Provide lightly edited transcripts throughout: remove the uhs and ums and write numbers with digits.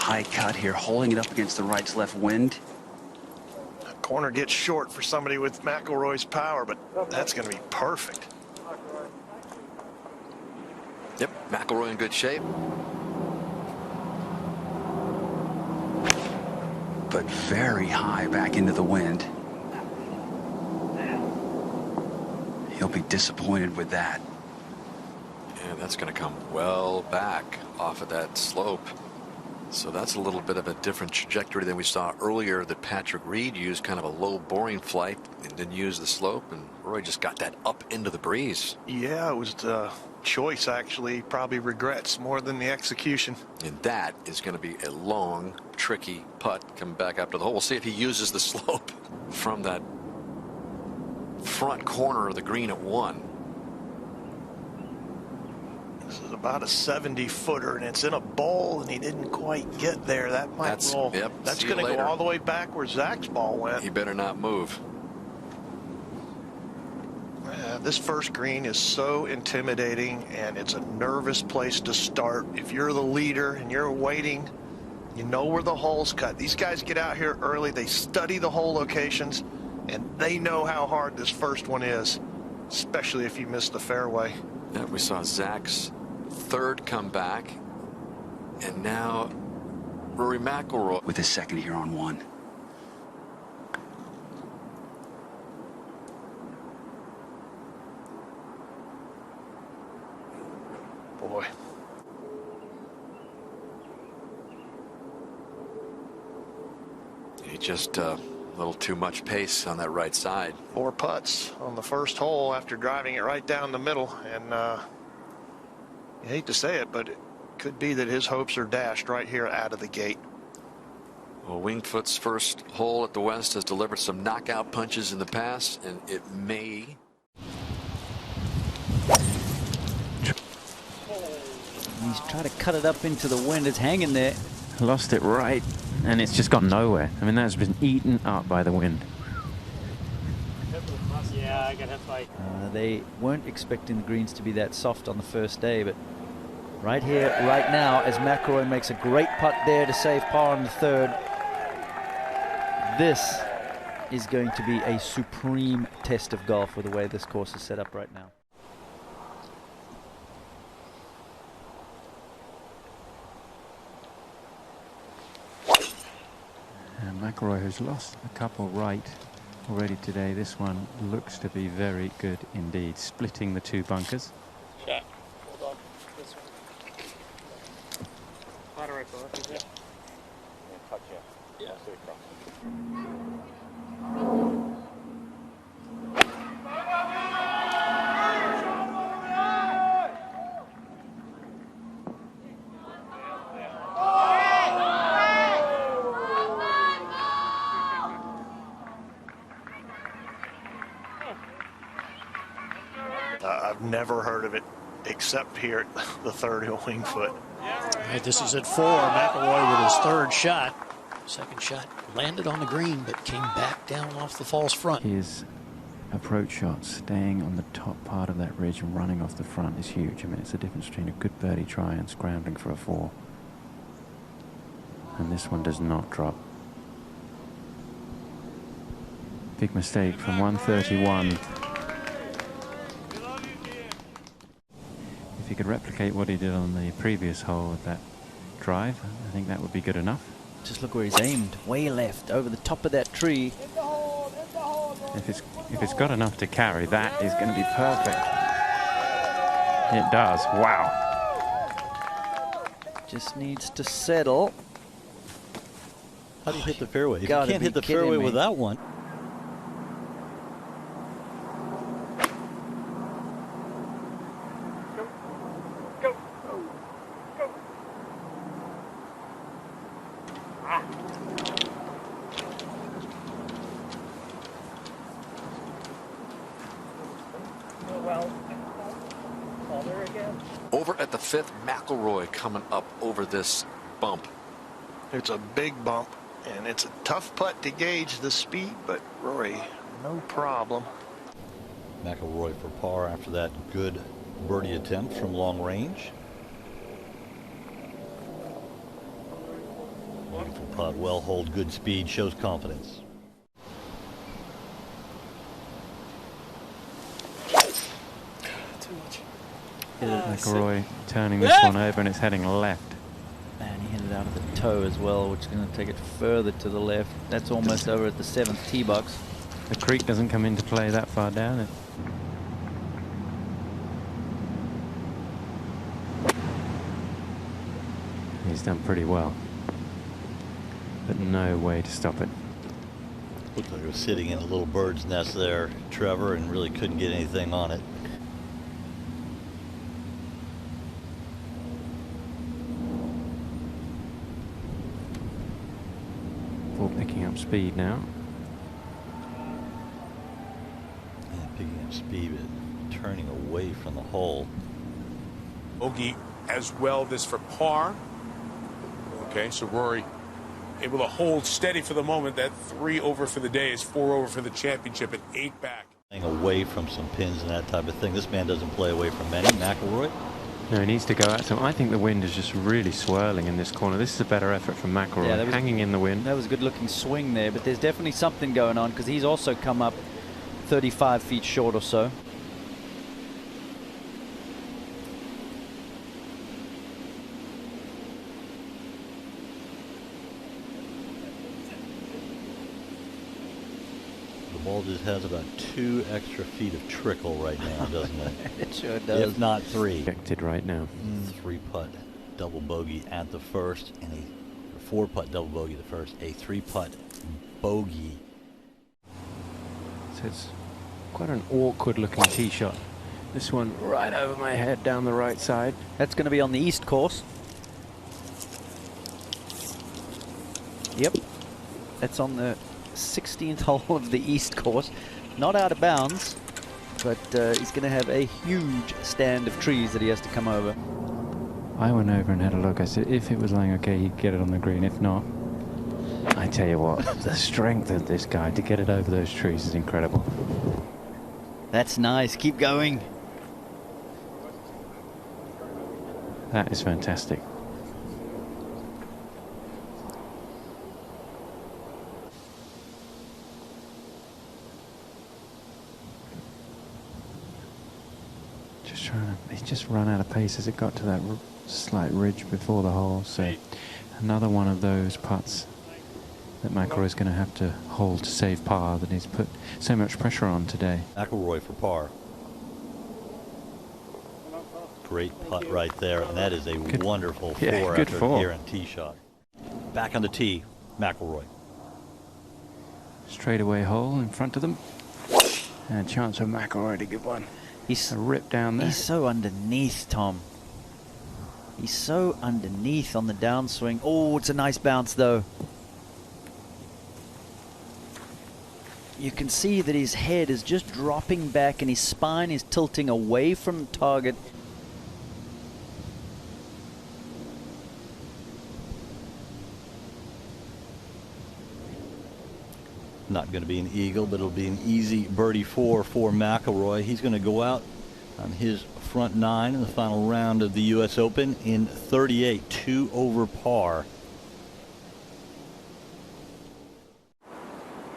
high cut here, holding it up against the right to left wind. That corner gets short for somebody with McElroy's power, but that's going to be perfect. Yep, McElroy in good shape. But very high back into the wind. He'll be disappointed with that. And that's going to come well back off of that slope. So that's a little bit of a different trajectory than we saw earlier that Patrick Reed used, kind of a low boring flight and didn't use the slope, and Roy just got that up into the breeze. Yeah, it was the choice, actually. Probably regrets more than the execution. And that is going to be a long, tricky putt coming back up to the hole. We'll see if he uses the slope from that front corner of the green at 1. This is about a 70-footer, and it's in a bowl, and he didn't quite get there. That might roll. Yep, that's going to go all the way back where Zach's ball went. He better not move. This first green is so intimidating, and it's a nervous place to start. If you're the leader and you're waiting, you know where the hole's cut. These guys get out here early. They study the hole locations, and they know how hard this first one is, especially if you miss the fairway. Yeah, we saw Zach's third comeback, and now Rory McIlroy with his second here on 1. Boy. He just a little too much pace on that right side. 4 putts on the first hole after driving it right down the middle, and you hate to say it, but it could be that his hopes are dashed right here out of the gate. Well, Wingfoot's first hole at the West has delivered some knockout punches in the past, and it may. He's trying to cut it up into the wind. It's hanging there. Lost it right, and it's just gone nowhere. I mean, that's been eaten up by the wind. Yeah, I got hit by. They weren't expecting the greens to be that soft on the first day, but right here, right now, as McElroy makes a great putt there to save par on the third, this is going to be a supreme test of golf with the way this course is set up right now. And McElroy has lost a couple right already today. This one looks to be very good indeed, splitting the 2 bunkers. Shot. Hold on. This one. Flat right for left, is it? Touch you. Yeah. Straight across. I've never heard of it except here at the third hill Wingfoot. Right, this is at 4. McElroy with his third shot. Second shot landed on the green, but came back down off the false front. His approach shot, staying on the top part of that ridge and running off the front, is huge. I mean, it's the difference between a good birdie try and scrambling for a 4. And this one does not drop. Big mistake from 131. If he could replicate what he did on the previous hole with that drive, I think that would be good enough. Just look where he's aimed, way left, over the top of that tree. If it's got enough to carry, that is going to be perfect. It does. Wow. Just needs to settle. How do you hit the fairway? If you Gotta can't be hit the kidding fairway me. with that one. Over at the 5th, McIlroy coming up over this bump. It's a big bump, and it's a tough putt to gauge the speed, but Rory, no problem. McIlroy for par after that good birdie attempt from long range. putt. Well hold, good speed, shows confidence. McIlroy turning this one over, and it's heading left. And he hit it out of the toe as well, which is going to take it further to the left. That's almost over at the 7th tee box. The creek doesn't come into play that far down. He's done pretty well, but no way to stop it. Looked like it was sitting in a little bird's nest there, Trevor, and really couldn't get anything on it. Ball picking up speed now. Yeah, picking up speed, but turning away from the hole. Bogey as well, this for par. Okay, so Rory able to hold steady for the moment. That 3 over for the day is 4 over for the championship and 8 back. Away from some pins and that type of thing. This man doesn't play away from many. McIlroy. No, he needs to go out to him. I think the wind is just really swirling in this corner. This is a better effort from McIlroy, Yeah, hanging in the wind. That was a good looking swing there, but there's definitely something going on because he's also come up 35 feet short or so. The ball just has about 2 extra feet of trickle right now, doesn't it? It sure does. If not 3. Projected right now. 3-putt double bogey at the first, and a 4-putt double bogey at the first, a 3-putt bogey. So it's quite an awkward looking tee shot. This one right over my head down the right side. That's going to be on the east course. Yep. That's on the 16th hole of the east course. Not out of bounds, but he's going to have a huge stand of trees that he has to come over. I went over and had a look. I said if it was lying okay, he'd get it on the green. If not, I tell you what, the strength of this guy to get it over those trees is incredible. That's nice. Keep going. That is fantastic. He's just run out of pace as it got to that slight ridge before the hole. So another one of those putts that McIlroy's going to have to hold to save par that he's put so much pressure on today. McIlroy for par. Great putt right there, and that is a wonderful 4 good after four. a errant tee shot. Back on the tee, McIlroy. Straightaway hole in front of them. And a chance for McIlroy to get one. He's a rip down there. He's so underneath, Tom. He's so underneath on the downswing. Oh, it's a nice bounce, though. You can see that his head is just dropping back and his spine is tilting away from the target. Not going to be an eagle, but it'll be an easy birdie 4 for McIlroy. He's going to go out on his front 9 in the final round of the U.S. Open in 38, 2 over par.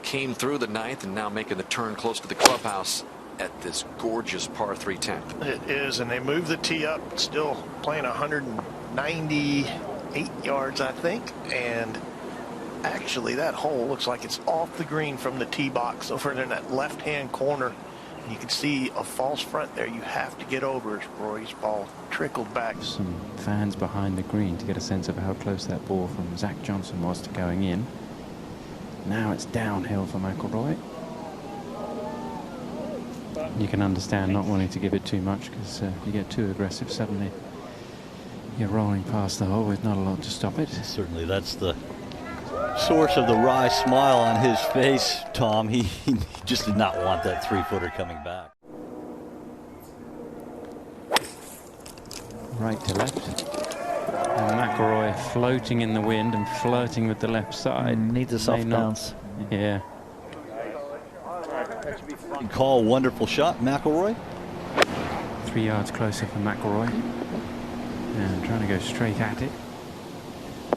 Came through the 9th and now making the turn close to the clubhouse at this gorgeous par 3 10th. It is, and they move the tee up, still playing 198 yards, I think, and actually that hole looks like it's off the green from the tee box over in that left-hand corner. You can see a false front there. You have to get over as Rory's ball trickled back. Some fans behind the green to get a sense of how close that ball from Zach Johnson was to going in. Now it's downhill for McIlroy. You can understand not wanting to give it too much because you get too aggressive suddenly. You're rolling past the hole with not a lot to stop it. Certainly that's the source of the wry smile on his face, Tom. He just did not want that 3-footer coming back. Right to left. And McIlroy floating in the wind and flirting with the left side. Needs a soft bounce. Yeah. Good call, wonderful shot, McIlroy. 3 yards closer for McIlroy. And trying to go straight at it.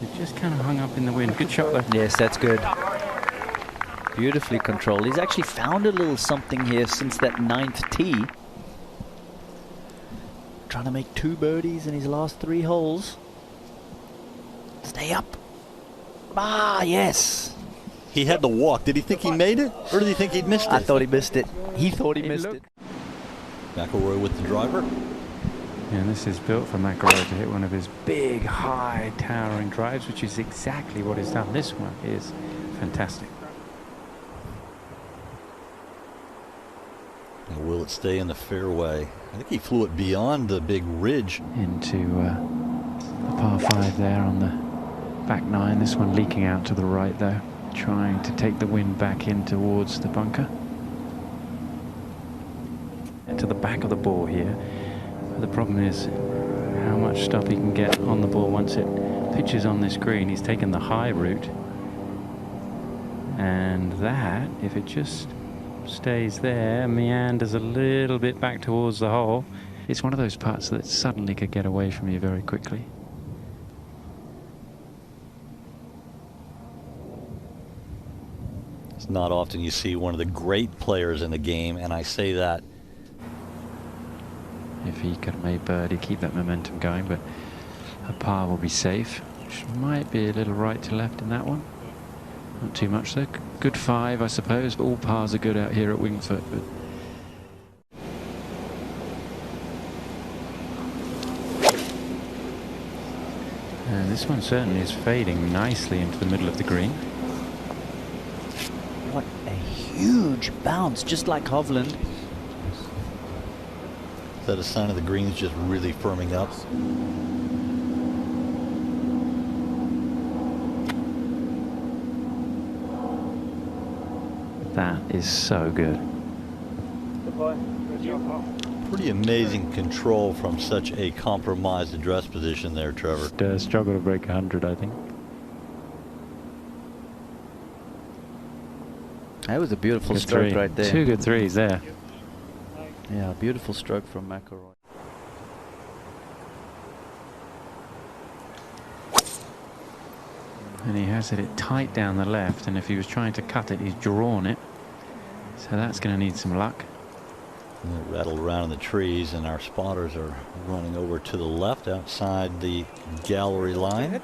It just kind of hung up in the wind. Good shot though. Yes, that's good. Beautifully controlled. He's actually found a little something here since that 9th tee. Trying to make 2 birdies in his last 3 holes. Stay up. Ah, yes. He had to walk. Did he think he made it, or did he think he'd missed it? I thought he missed it. He thought he missed it. McIlroy with the driver. And this is built for McIlroy to hit one of his big, high, towering drives, which is exactly what he's done. This one is fantastic. And will it stay in the fairway? I think he flew it beyond the big ridge. Into the par 5 there on the back 9. This one leaking out to the right though, trying to take the wind back in towards the bunker. And to the back of the ball here. But the problem is how much stop he can get on the ball once it pitches on this green. He's taken the high route. And that, if it just stays there, meanders a little bit back towards the hole. It's one of those putts that suddenly could get away from you very quickly. It's not often you see one of the great players in the game, and I say that. If he could have made birdie, keep that momentum going, but a par will be safe, which might be a little right to left in that one. Not too much though. Good 5, I suppose, but all pars are good out here at Wingfoot. But and this one certainly is fading nicely into the middle of the green. What a huge bounce, just like Hovland. Is that a sign of the greens just really firming up? That is so good. Pretty amazing control from such a compromised address position there, Trevor. Struggle to break 100, I think. That was a beautiful Good stroke 3. right there. 2 good 3s there. Yeah, beautiful stroke from McIlroy. And he has it tight down the left, and if he was trying to cut it, he's drawn it. So that's going to need some luck. And it rattled around in the trees, and our spotters are running over to the left outside the gallery line.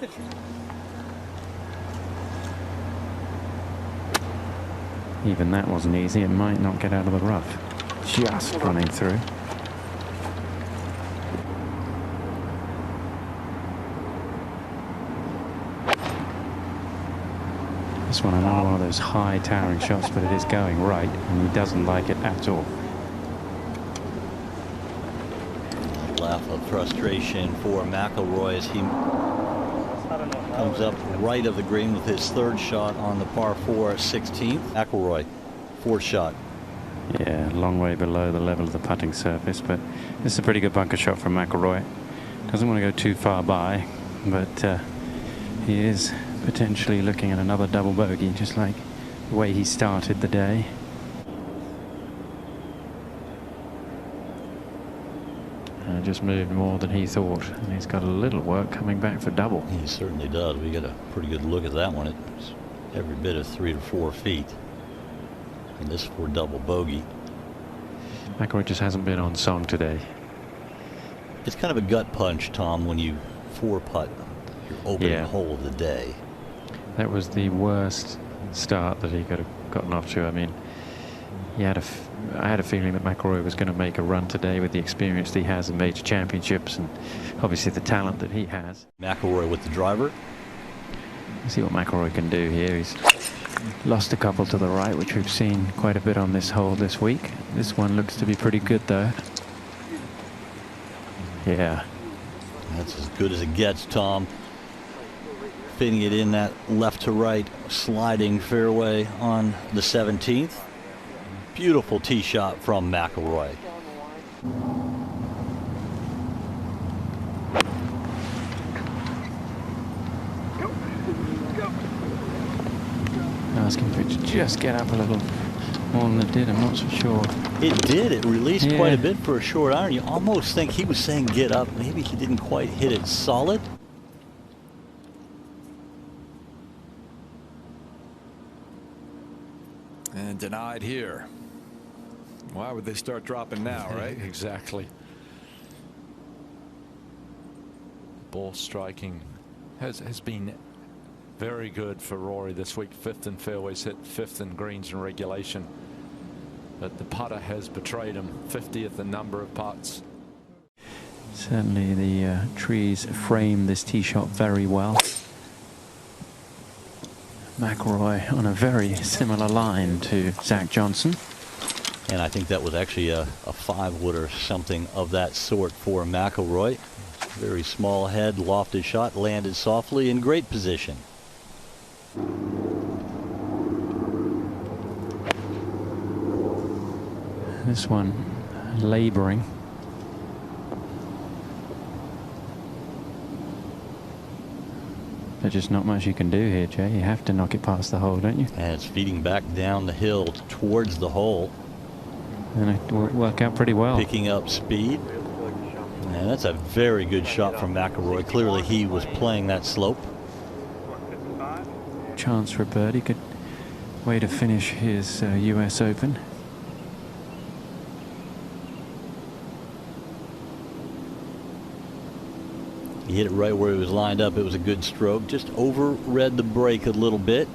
Even that wasn't easy. It might not get out of the rough. Just running through. This one, another one of those high towering shots, but it is going right, and he doesn't like it at all. A laugh of frustration for McIlroy as he comes up right of the green with his 3rd shot on the par 4 at 16th. McIlroy, 4th shot. Yeah, a long way below the level of the putting surface, but this is a pretty good bunker shot from McIlroy. Doesn't want to go too far by, but he is potentially looking at another double bogey, just like the way he started the day. Just moved more than he thought, and he's got a little work coming back for double. He certainly does. We got a pretty good look at that one. It's every bit of 3 to 4 feet. And this for double bogey. McIlroy just hasn't been on song today. It's kind of a gut punch, Tom, when you 4-putt your opening hole of the day. That was the worst start that he could have gotten off to. I mean, I had a feeling that McIlroy was going to make a run today with the experience that he has in major championships and obviously the talent that he has. McIlroy with the driver. Let's see what McIlroy can do here. He's lost a couple to the right, which we've seen quite a bit on this hole this week. This one looks to be pretty good though. Yeah. That's as good as it gets, Tom. Fitting it in that left to right sliding fairway on the 17th. Beautiful tee shot from McIlroy. Asking for it to just get up a little more than it did, I'm not so sure. It did. It released quite a bit for a short iron. You almost think he was saying get up. Maybe he didn't quite hit it solid. And denied here. Why would they start dropping now, right? Exactly. Ball striking has been very good for Rory this week. 5th in fairways hit, 5th in greens in regulation. But the putter has betrayed him. 50th in number of putts. Certainly the trees frame this tee shot very well. McIlroy on a very similar line to Zach Johnson. And I think that was actually a 5-wood or something of that sort for McIlroy. Very small head, lofted shot, landed softly in great position. This one laboring. There's just not much you can do here, Jay. You have to knock it past the hole, don't you? And it's feeding back down the hill towards the hole. And it will work out pretty well. Picking up speed. And that's a very good shot from McIlroy. Clearly he was playing that slope. Chance for a birdie. Good way to finish his US Open. He hit it right where he was lined up. It was a good stroke. Just overread the break a little bit.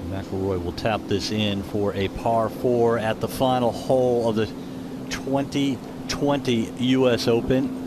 McIlroy will tap this in for a par 4 at the final hole of the 2020 US Open.